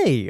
Hey,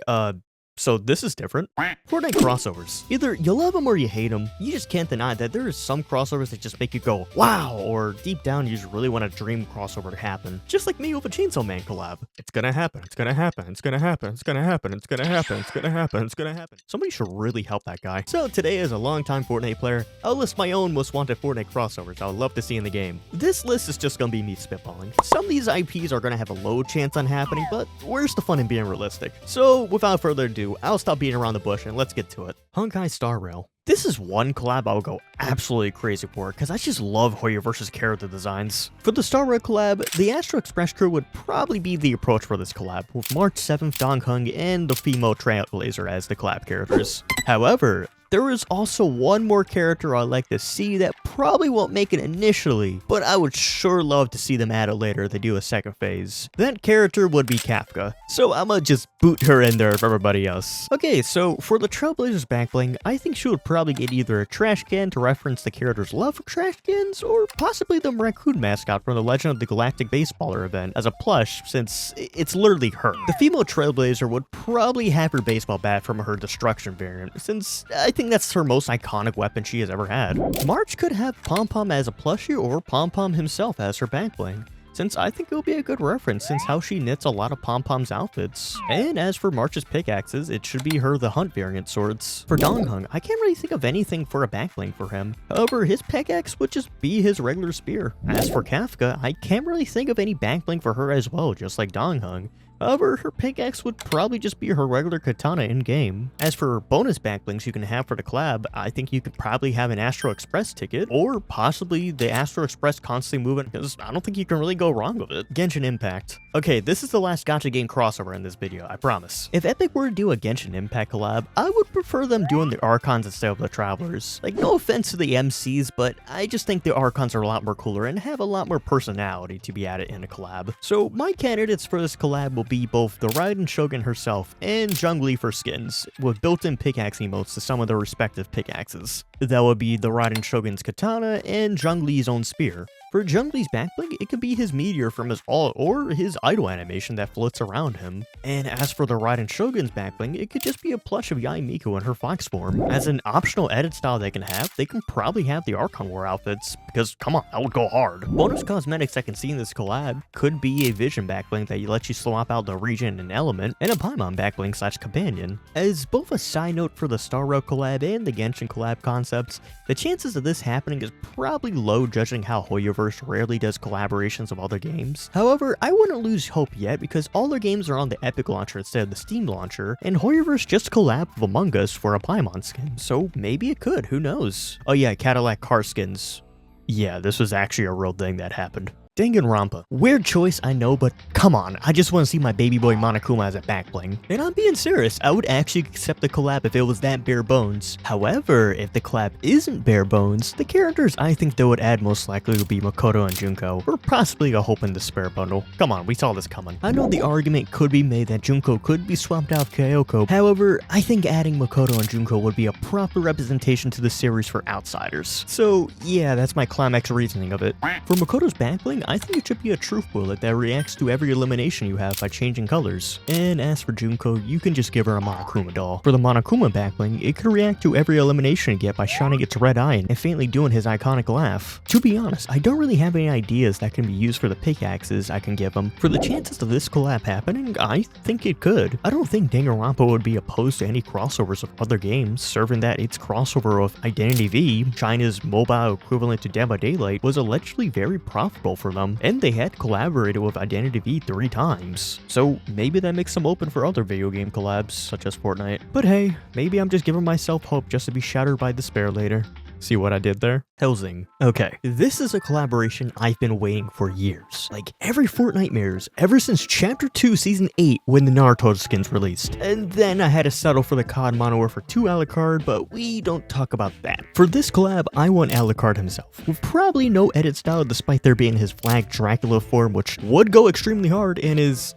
so this is different. Fortnite crossovers. Either you love them or you hate them. You just can't deny that there is some crossovers that just make you go, wow, or deep down you just really want a dream crossover to happen. Just like me with a Chainsaw Man collab. It's gonna happen, it's gonna happen, it's gonna happen, it's gonna happen, it's gonna happen, it's gonna happen, it's gonna happen. Somebody should really help that guy. So today, as a longtime Fortnite player, I'll list my own most wanted Fortnite crossovers I would love to see in the game. This list is just gonna be me spitballing. Some of these IPs are gonna have a low chance on happening, but where's the fun in being realistic? So without further ado, I'll stop beating around the bush and let's get to it. Honkai Star Rail. This is one collab I would go absolutely crazy for, because I just love Hoyoverse's character designs. For the Star Rail collab, the Astro Express crew would probably be the approach for this collab, with March 7th Danganronpa and the female Trailblazer as the collab characters. However, there is also one more character I'd like to see that probably won't make it initially, but I would sure love to see them add it later if they do a second phase. That character would be Kafka, so I'ma just boot her in there for everybody else. Okay, so for the Trailblazer's backbling, I think she would probably get either a trash can to reference the character's love for trash cans, or possibly the raccoon mascot from the Legend of the Galactic Baseballer event as a plush, since it's literally her. The female Trailblazer would probably have her baseball bat from her Destruction variant, since I think that's her most iconic weapon she has ever had. March could have Pom Pom as a plushie or Pom Pom himself as her backbling, since I think it will be a good reference since how she knits a lot of Pom Pom's outfits. And as for March's pickaxes, it should be her the Hunt variant swords. For Donghung, I can't really think of anything for a backbling for him. However, his pickaxe would just be his regular spear. As for Kafka, I can't really think of any backbling for her as well, just like Donghung. However, her pickaxe would probably just be her regular katana in-game. As for bonus backblings you can have for the collab, I think you could probably have an Astro Express ticket, or possibly the Astro Express constantly moving, because I don't think you can really go wrong with it. Genshin Impact. Okay, this is the last gacha game crossover in this video, I promise. If Epic were to do a Genshin Impact collab, I would prefer them doing the Archons instead of the Travelers. Like, no offense to the MCs, but I just think the Archons are a lot more cooler and have a lot more personality to be added in a collab. So my candidates for this collab will be both the Raiden Shogun herself and Zhongli for skins, with built-in pickaxe emotes to some of their respective pickaxes. That would be the Raiden Shogun's katana and Zhongli's own spear. For Zhongli's backbling, it could be his meteor from his ult or his idle animation that floats around him. And as for the Raiden Shogun's backbling, it could just be a plush of Yae Miku in her fox form. As an optional edit style they can probably have the Archon War outfits, because come on, that would go hard. Bonus cosmetics I can see in this collab could be a Vision backbling that lets you swap out the region and element, and a Paimon backbling / companion. As both a side note for the Star Rail collab and the Genshin collab concepts, the chances of this happening is probably low judging how Hoyoverse rarely does collaborations of other games. However, I wouldn't lose hope yet because all their games are on the Epic launcher instead of the Steam launcher, and Hoyoverse just collabed with Among Us for a Paimon skin, so maybe it could, who knows? Oh yeah, Cadillac car skins. Yeah, this was actually a real thing that happened. Danganronpa. Weird choice, I know, but come on, I just want to see my baby boy Monokuma as a backbling. And I'm being serious, I would actually accept the collab if it was that bare bones. However, if the collab isn't bare bones, the characters I think they would add most likely would be Makoto and Junko, or possibly a Hope and Despair bundle. Come on, we saw this coming. I know the argument could be made that Junko could be swapped out with Kyoko, however, I think adding Makoto and Junko would be a proper representation to the series for outsiders. So yeah, that's my climax reasoning of it. For Makoto's backbling, I think it should be a truth bullet that reacts to every elimination you have by changing colors. And as for Junko, you can just give her a Monokuma doll. For the Monokuma backbling, it could react to every elimination you get by shining its red eye and faintly doing his iconic laugh. To be honest, I don't really have any ideas that can be used for the pickaxes I can give them. For the chances of this collab happening, I think it could. I don't think Danganronpa would be opposed to any crossovers of other games, serving that its crossover with Identity V, China's mobile equivalent to Dead by Daylight, was allegedly very profitable for them. And they had collaborated with Identity V 3 times. So maybe that makes them open for other video game collabs, such as Fortnite. But hey, maybe I'm just giving myself hope just to be shattered by despair later. See what I did there? Hellsing. Okay, this is a collaboration I've been waiting for years. Like every Fortnitemares, ever since Chapter 2 Season 8 when the Naruto skins released. And then I had to settle for the COD Mono for 2 Alucard, but we don't talk about that. For this collab, I want Alucard himself, with probably no edit style despite there being his flag Dracula form, which would go extremely hard, and his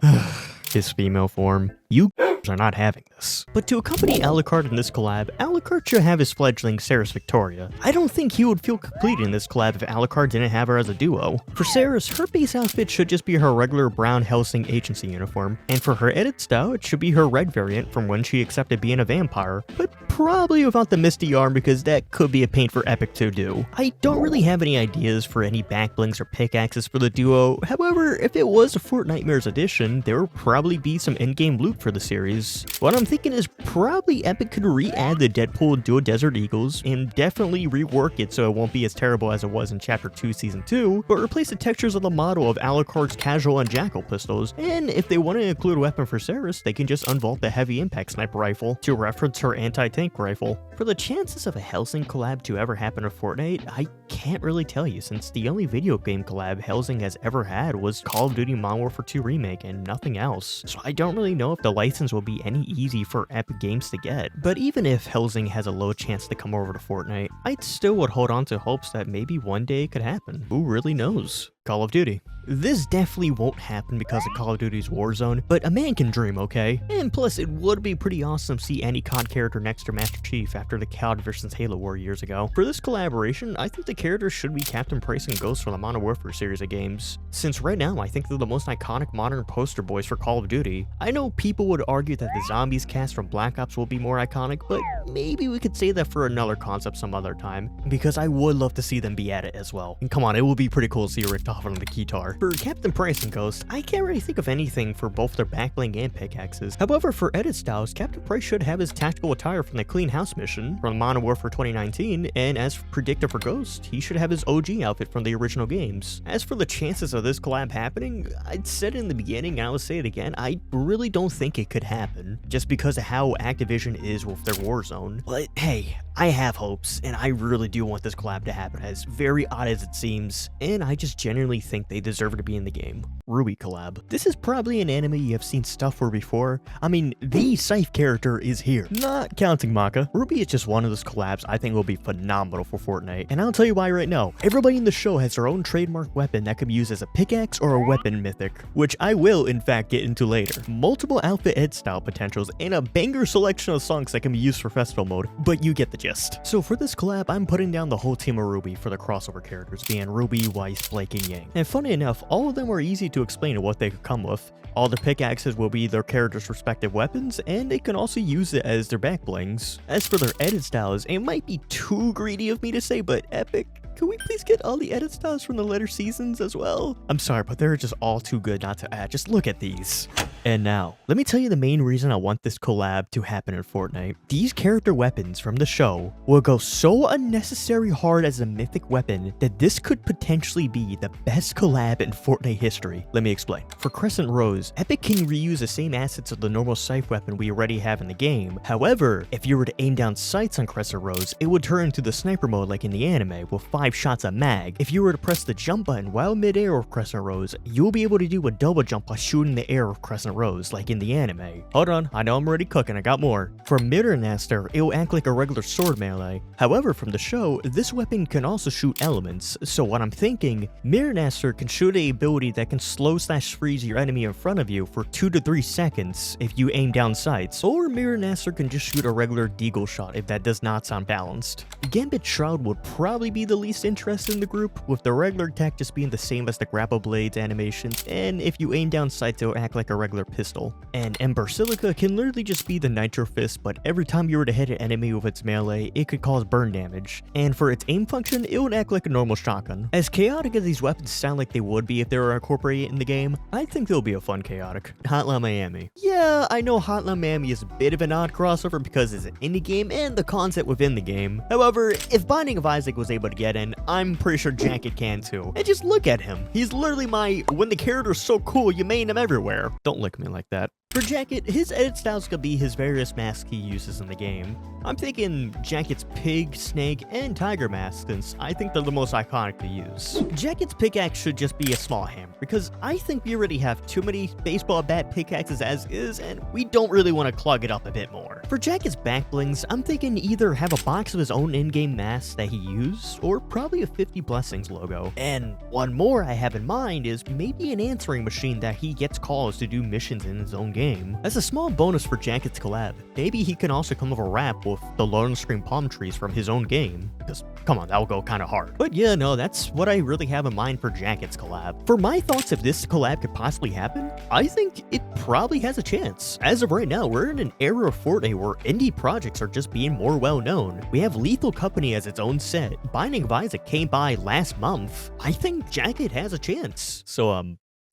female form. You are not having this. But to accompany Alucard in this collab, Alucard should have his fledgling Ceres Victoria. I don't think he would feel complete in this collab if Alucard didn't have her as a duo. For Ceres, her base outfit should just be her regular brown Hellsing agency uniform, and for her edit style, it should be her red variant from when she accepted being a vampire, but probably without the Misty arm because that could be a pain for Epic to do. I don't really have any ideas for any backblings or pickaxes for the duo, however, if it was a Fortnite Mirrors edition, there would probably be some in-game loot for the series. What I'm thinking is probably Epic could re-add the Deadpool Duo Desert Eagles and definitely rework it so it won't be as terrible as it was in Chapter 2 Season 2, but replace the textures of the model of Alucard's casual and jackal pistols, and if they want to include a weapon for Ceres, they can just unvault the heavy impact sniper rifle to reference her anti-tank rifle. For the chances of a Hellsing collab to ever happen in Fortnite, I can't really tell you since the only video game collab Hellsing has ever had was Call of Duty Modern Warfare 2 Remake and nothing else, so I don't really know if the license will be any easy for Epic Games to get. But even if Hellsing has a low chance to come over to Fortnite, I still would hold on to hopes that maybe one day it could happen. Who really knows? Call of Duty. This definitely won't happen because of Call of Duty's Warzone, but a man can dream, okay? And plus, it would be pretty awesome to see any COD character next to Master Chief after the COD versus Halo War years ago. For this collaboration, I think the characters should be Captain Price and Ghost from the Modern Warfare series of games, since right now I think they're the most iconic modern poster boys for Call of Duty. I know people would argue that the Zombies cast from Black Ops will be more iconic, but maybe we could say that for another concept some other time, because I would love to see them be at it as well. And come on, it would be pretty cool to see Rick Toffin on the guitar. For Captain Price and Ghost, I can't really think of anything for both their backbling and pickaxes. However, for edit styles, Captain Price should have his tactical attire from the Clean House mission from Modern Warfare 2019, and as predicted for Ghost, he should have his OG outfit from the original games. As for the chances of this collab happening, I'd said it in the beginning and I will say it again, I really don't think it could happen, just because of how Activision is with their Warzone. But hey, I have hopes, and I really do want this collab to happen, as very odd as it seems, and I just genuinely think they deserve to be in the game. Rwby collab. This is probably an anime you have seen stuff for before. I mean, the Scythe character is here, not counting Maka. Rwby is just one of those collabs I think will be phenomenal for Fortnite, and I'll tell you why right now. Everybody in the show has their own trademark weapon that can be used as a pickaxe or a weapon mythic, which I will in fact get into later. Multiple outfit ed style potentials, and a banger selection of songs that can be used for festival mode, but you get the gist. So for this collab, I'm putting down the whole team of Rwby for the crossover characters, being Rwby, Weiss, Blake, and Yang. And funny enough, all of them are easy to explain to what they could come with. All the pickaxes will be their characters' respective weapons, and they can also use it as their back blings. As for their edit styles, it might be too greedy of me to say, but Epic, could we please get all the edit styles from the later seasons as well? I'm sorry, but they're just all too good not to add. Just look at these. And now, let me tell you the main reason I want this collab to happen in Fortnite. These character weapons from the show will go so unnecessary hard as a mythic weapon that this could potentially be the best collab in Fortnite history. Let me explain. For Crescent Rose, Epic can reuse the same assets of the normal scythe weapon we already have in the game. However, if you were to aim down sights on Crescent Rose, it would turn into the sniper mode like in the anime with 5 shots a mag. If you were to press the jump button while mid-air with Crescent Rose, you'll be able to do a double jump by shooting the air with Crescent Rose like in the anime. Hold on, I know I'm already cooking, I got more. For Mirror Master, it will act like a regular sword melee. However, from the show, this weapon can also shoot elements, so what I'm thinking, Mirror Master can shoot an ability that can slow/freeze your enemy in front of you for 2 to 3 seconds if you aim down sights, or Mirror Master can just shoot a regular deagle shot if that does not sound balanced. Gambit Shroud would probably be the least interested in the group, with the regular attack just being the same as the grapple blades animations, and if you aim down sights it will act like a regular pistol. And Ember Silica can literally just be the Nitro Fist, but every time you were to hit an enemy with its melee, it could cause burn damage. And for its aim function, it would act like a normal shotgun. As chaotic as these weapons sound like they would be if they were incorporated in the game, I think they'll be a fun chaotic. Hotline Miami. Yeah, I know Hotline Miami is a bit of an odd crossover because it's an indie game and the concept within the game. However, if Binding of Isaac was able to get in, I'm pretty sure Jacket can too. And just look at him. He's literally my, when the character's so cool, you main him everywhere. Don't lick me like that. For Jacket, his edit styles could be his various masks he uses in the game. I'm thinking Jacket's pig, snake, and tiger masks since I think they're the most iconic to use. Jacket's pickaxe should just be a small hammer because I think we already have too many baseball bat pickaxes as is and we don't really want to clog it up a bit more. For Jacket's back blings, I'm thinking either have a box of his own in-game masks that he used or probably a 50 Blessings logo. And one more I have in mind is maybe an answering machine that he gets calls to do missions in his own game. game. As a small bonus for Jacket's collab, maybe he can also come up with a rap with the Lone Scream Palm Trees from his own game, because come on, that'll go kinda hard. But yeah, no, that's what I really have in mind for Jacket's collab. For my thoughts if this collab could possibly happen, I think it probably has a chance. As of right now, we're in an era of Fortnite where indie projects are just being more well known. We have Lethal Company as its own set. Binding of Isaac came by last month. I think Jacket has a chance. So,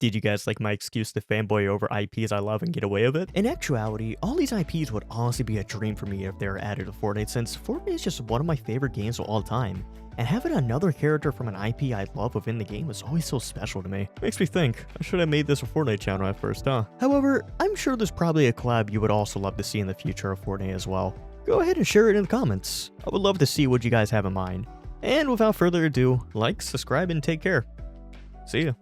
did you guys like my excuse to fanboy over IPs I love and get away with it? In actuality, all these IPs would honestly be a dream for me if they were added to Fortnite, since Fortnite is just one of my favorite games of all time. And having another character from an IP I love within the game is always so special to me. Makes me think, I should have made this a Fortnite channel at first, huh? However, I'm sure there's probably a collab you would also love to see in the future of Fortnite as well. Go ahead and share it in the comments. I would love to see what you guys have in mind. And without further ado, like, subscribe, and take care. See ya.